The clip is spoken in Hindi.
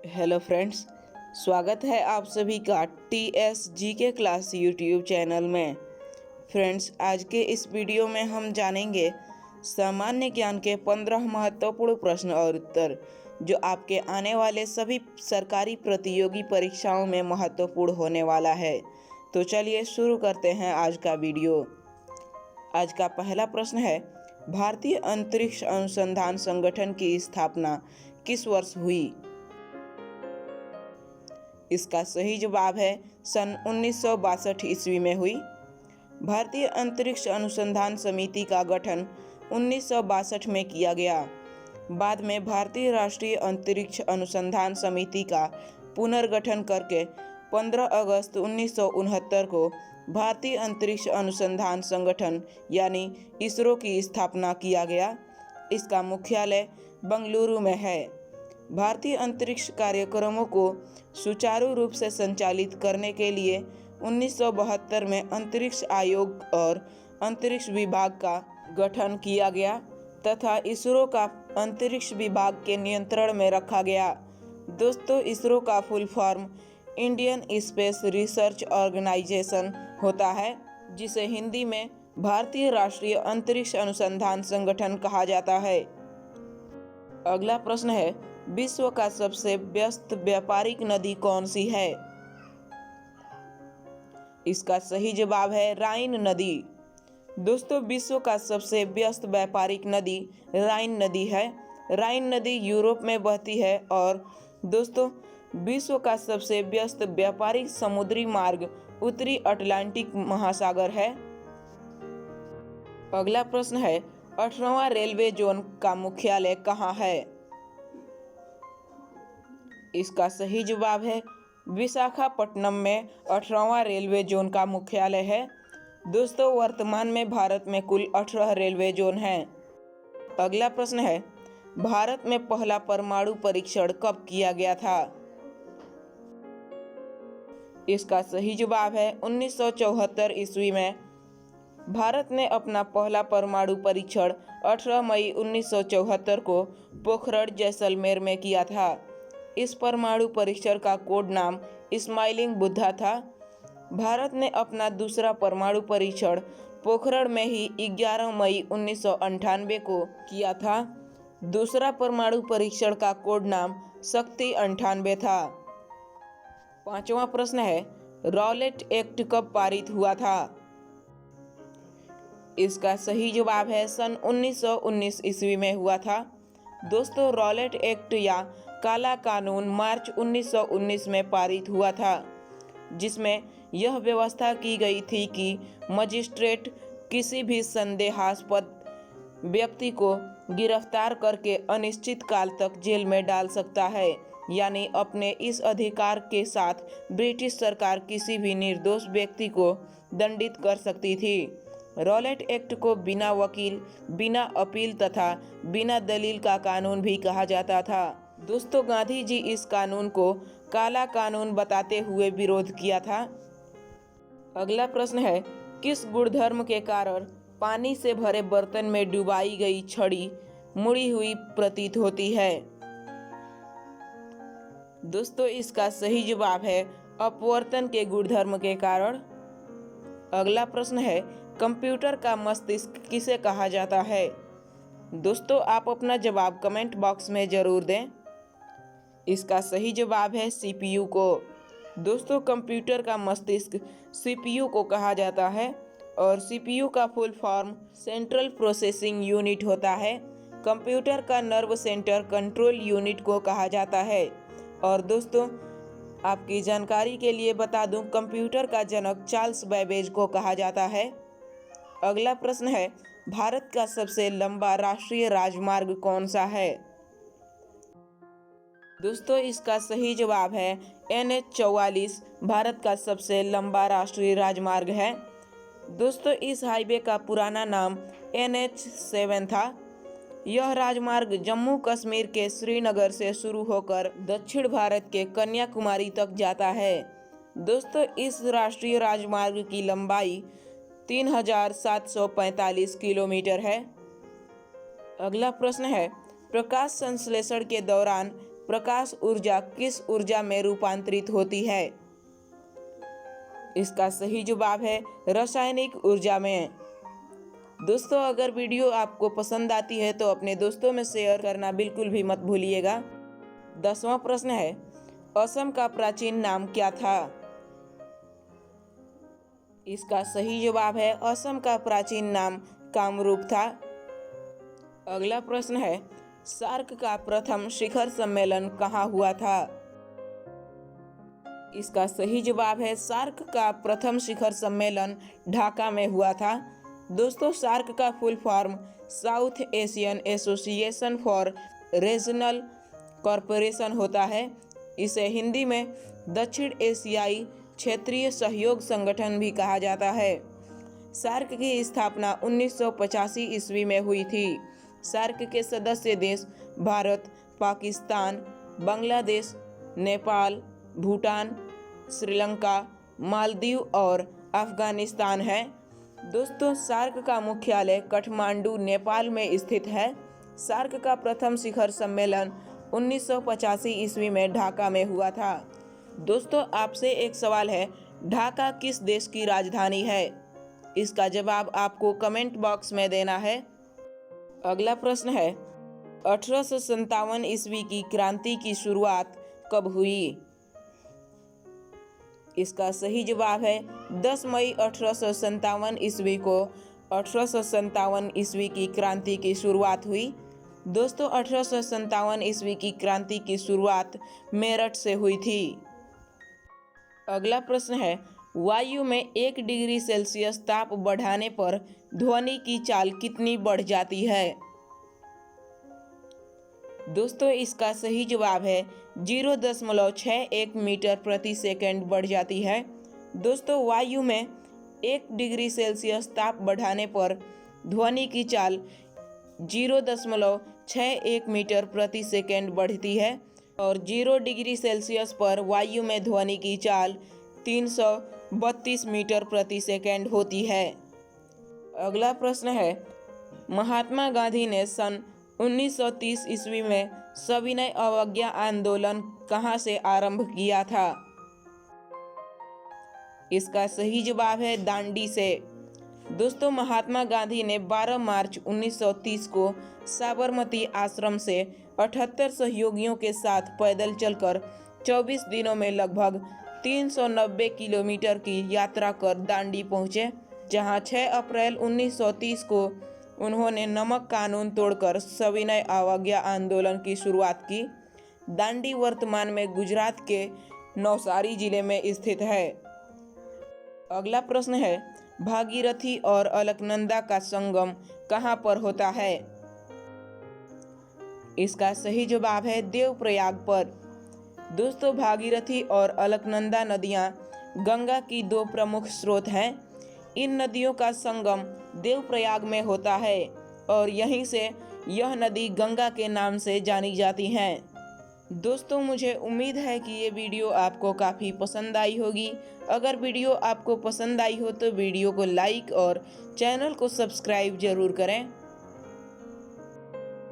हेलो फ्रेंड्स, स्वागत है आप सभी का TS के क्लास यूट्यूब चैनल में। फ्रेंड्स, आज के इस वीडियो में हम जानेंगे सामान्य ज्ञान के 15 महत्वपूर्ण प्रश्न और उत्तर जो आपके आने वाले सभी सरकारी प्रतियोगी परीक्षाओं में महत्वपूर्ण होने वाला है। तो चलिए शुरू करते हैं आज का वीडियो। आज का पहला प्रश्न है, भारतीय अंतरिक्ष अनुसंधान संगठन की स्थापना किस वर्ष हुई? इसका सही जवाब है सन 1962 ईस्वी में हुई। भारतीय अंतरिक्ष अनुसंधान समिति का गठन 1962 में किया गया। बाद में भारतीय राष्ट्रीय अंतरिक्ष अनुसंधान समिति का पुनर्गठन करके 15 अगस्त 1969 को भारतीय अंतरिक्ष अनुसंधान संगठन यानी इसरो की स्थापना किया गया। इसका मुख्यालय बेंगलुरु में है। भारतीय अंतरिक्ष कार्यक्रमों को सुचारू रूप से संचालित करने के लिए 1972 में अंतरिक्ष आयोग और अंतरिक्ष विभाग का गठन किया गया तथा इसरो का अंतरिक्ष विभाग के नियंत्रण में रखा गया। दोस्तों, इसरो का full form Indian space research organisation होता है, जिसे हिंदी में भारतीय राष्ट्रीय अंतरिक्ष अनुसंधान संगठन कहा जाता है। अगला प्रश्न है, विश्व का सबसे व्यस्त व्यापारिक नदी कौन सी है? इसका सही जवाब है राइन नदी। दोस्तों, विश्व का सबसे व्यस्त व्यापारिक नदी राइन नदी है। राइन नदी यूरोप में बहती है और दोस्तों, विश्व का सबसे व्यस्त व्यापारिक समुद्री मार्ग उत्तरी अटलांटिक महासागर है। अगला प्रश्न है, 18वां रेलवे जोन का मुख्यालय कहाँ है? इसका सही जवाब है विशाखापट्टनम में 18वां रेलवे जोन का मुख्यालय है। दोस्तों, वर्तमान में भारत में कुल 18 रेलवे जोन हैं। अगला प्रश्न है, भारत में पहला परमाणु परीक्षण कब किया गया था? इसका सही जवाब है 1974 ईस्वी में। भारत ने अपना पहला परमाणु परीक्षण 18 मई 1974 को पोखरण जैसलमेर में किया था। इस परमाणु परीक्षण का कोड नाम स्माइलिंग बुद्धा था। भारत ने अपना दूसरा परमाणु परीक्षण पोखरण में ही 11 मई 1998 को किया था। दूसरा परमाणु परीक्षण का कोड नाम शक्ति 98 था। 5वां प्रश्न है, रॉलेट एक्ट कब पारित हुआ था? इसका सही जवाब है सन 1919 ईस्वी में हुआ था। दोस्तों, रॉलेट एक्ट या काला कानून मार्च 1919 में पारित हुआ था, जिसमें यह व्यवस्था की गई थी कि मजिस्ट्रेट किसी भी संदेहास्पद व्यक्ति को गिरफ्तार करके अनिश्चित काल तक जेल में डाल सकता है। यानी अपने इस अधिकार के साथ ब्रिटिश सरकार किसी भी निर्दोष व्यक्ति को दंडित कर सकती थी। रॉलेट एक्ट को बिना वकील, बिना अपील तथा बिना दलील का कानून भी कहा जाता था। दोस्तों, गांधी जी इस कानून को काला कानून बताते हुए विरोध किया था। अगला प्रश्न है, किस गुणधर्म के कारण पानी से भरे बर्तन में डुबाई गई छड़ी मुड़ी हुई प्रतीत होती है? दोस्तों, इसका सही जवाब है अपवर्तन के गुणधर्म के कारण। अगला प्रश्न है, कंप्यूटर का मस्तिष्क किसे कहा जाता है? दोस्तों, आप अपना जवाब कमेंट बॉक्स में जरूर दें। इसका सही जवाब है CPU को। दोस्तों, कंप्यूटर का मस्तिष्क CPU को कहा जाता है और CPU का full form central processing unit होता है। कंप्यूटर का नर्व सेंटर कंट्रोल यूनिट को कहा जाता है। और दोस्तों, आपकी जानकारी के लिए बता दूं, कंप्यूटर का जनक चार्ल्स बैबेज को कहा जाता है। अगला प्रश्न है, भारत का सबसे लंबा राष्ट्रीय राजमार्ग कौन सा है? दोस्तों, इसका सही जवाब है NH 44 भारत का सबसे लंबा राष्ट्रीय राजमार्ग है। दोस्तों, इस हाईवे का पुराना नाम NH 7 था। यह राजमार्ग जम्मू कश्मीर के श्रीनगर से शुरू होकर दक्षिण भारत के कन्याकुमारी तक जाता है। दोस्तों, इस राष्ट्रीय राजमार्ग की लंबाई 3745 किलोमीटर है। अगला प्रश्न है, प्रकाश संश्लेषण के दौरान प्रकाश ऊर्जा किस ऊर्जा में रूपांतरित होती है? इसका सही जवाब है रासायनिक ऊर्जा में। दोस्तों, अगर वीडियो आपको पसंद आती है तो अपने दोस्तों में शेयर करना बिल्कुल भी मत भूलिएगा। 10वां प्रश्न है, असम का प्राचीन नाम क्या था? इसका सही जवाब है असम का प्राचीन नाम कामरूप था। अगला प्रश्न है, सार्क का प्रथम शिखर सम्मेलन कहाँ हुआ था? इसका सही जवाब है सार्क का प्रथम शिखर सम्मेलन ढाका में हुआ था। दोस्तों, सार्क का full form south Asian association for regional corporation होता है। इसे हिंदी में दक्षिण एशियाई क्षेत्रीय सहयोग संगठन भी कहा जाता है। सार्क की स्थापना 1985 ईस्वी में हुई थी। सार्क के सदस्य देश भारत, पाकिस्तान, बांग्लादेश, नेपाल, भूटान, श्रीलंका, मालदीव और अफगानिस्तान है। दोस्तों, सार्क का मुख्यालय काठमांडू, नेपाल में स्थित है। सार्क का प्रथम शिखर सम्मेलन 1985 ईस्वी में ढाका में हुआ था। दोस्तों, आपसे एक सवाल है, ढाका किस देश की राजधानी है? इसका जवाब आपको कमेंट बॉक्स में देना है। अगला प्रश्न है, 1857 ईस्वी की क्रांति की शुरुआत कब हुई? इसका सही जवाब है 10 मई 1857 ईस्वी को 1857 ईस्वी की क्रांति की शुरुआत हुई। दोस्तों, 1857 ईस्वी की क्रांति की शुरुआत मेरठ से हुई थी। अगला प्रश्न है, वायु में 1 डिग्री सेल्सियस ताप बढ़ाने पर ध्वनि की चाल कितनी बढ़ जाती है? दोस्तों, इसका सही जवाब है 0.61 मीटर प्रति सेकंड बढ़ जाती है। दोस्तों, वायु में 1 डिग्री सेल्सियस ताप बढ़ाने पर ध्वनि की चाल 0.61 मीटर प्रति सेकंड बढ़ती है और 0 डिग्री सेल्सियस पर वायु में ध्वनि की चाल 332 मीटर प्रति सेकंड होती है। अगला प्रश्न है, महात्मा गांधी ने सन 1930 ईस्वी में सविनय अवज्ञा आंदोलन कहाँ से आरंभ किया था? इसका सही जवाब है दांडी से। दोस्तों, महात्मा गांधी ने 12 मार्च 1930 को साबरमती आश्रम से 78 सहयोगियों के साथ पैदल चलकर 24 दिनों में लगभग 390 किलोमीटर की यात्रा कर दांडी पहुंचे, जहां 6 अप्रैल 1930 को उन्होंने नमक कानून तोड़कर सविनय अवज्ञा आंदोलन की शुरुआत की। दांडी वर्तमान में गुजरात के नवसारी जिले में स्थित है। अगला प्रश्न है, भागीरथी और अलकनंदा का संगम कहाँ पर होता है? इसका सही जवाब है देवप्रयाग पर। दोस्तों, भागीरथी और अलकनंदा नदियाँ गंगा की 2 प्रमुख स्रोत हैं। इन नदियों का संगम देवप्रयाग में होता है और यहीं से यह नदी गंगा के नाम से जानी जाती हैं। दोस्तों, मुझे उम्मीद है कि ये वीडियो आपको काफ़ी पसंद आई होगी। अगर वीडियो आपको पसंद आई हो तो वीडियो को लाइक और चैनल को सब्सक्राइब जरूर करें।